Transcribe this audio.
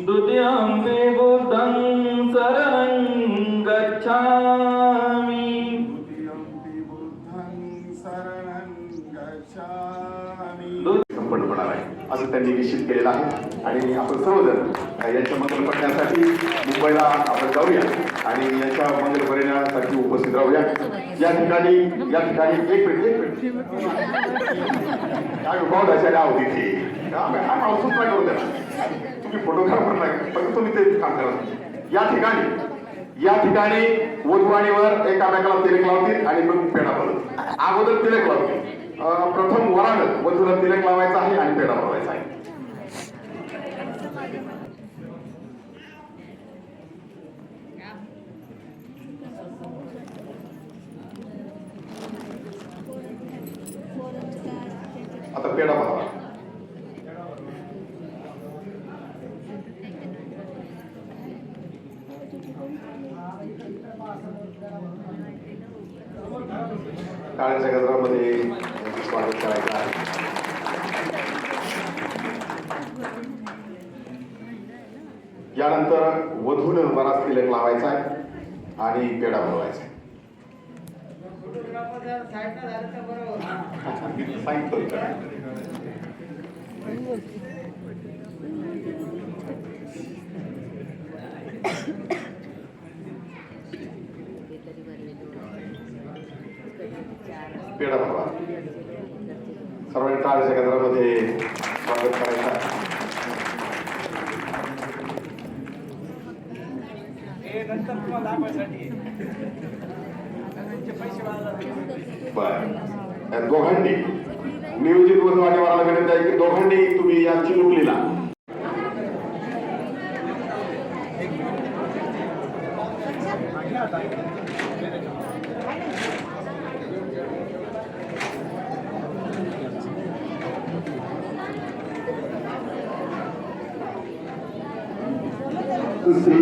द्वितीयम्पि बुद्धं शरणं गच्छामि। द्वितीयम्पि बुद्धं शरणं गच्छामि। संपन्न होणार आहे असं त्यांनी निश्चित केलेलं आहे आणि आपण सर्वजण यांच्या मंगल पठण्यासाठी मुंबईला आपण जाऊया आणि यांच्या मंगल परिणामासाठी उपस्थित राहूया। या ठिकाणी एक मिनिट काय भाऊ दशाला होती ती हा मावसूच नाही करू द्या तुम्ही फोटोग्राफर नाही फक्त तुम्ही ते काम करा। या ठिकाणी वधू आणि वर एकामेकाला तिलक लावतील आणि मग पेढा बनवतील। अगोदर तिलक लावतील प्रथम वरानं वधूला तिलक लावायचा आहे आणि पेढा बनवायचा आहे। आता पेढा बनवा। टाळ्यांच्या गजरामध्ये स्वागत करायचं आहे। यानंतर वधूनं वरास तिलक लावायचा आहे आणि पेढा बनवायचा आहे। पेढा बनवा। सर्वांनी टाळ्यांच्या गजरामध्ये स्वागत करायचं आहे। बरं दोघांनी नियोजित वधू आणि वराला विनंती आहे की दोघांनी तुम्ही या चिमुकलीला श्री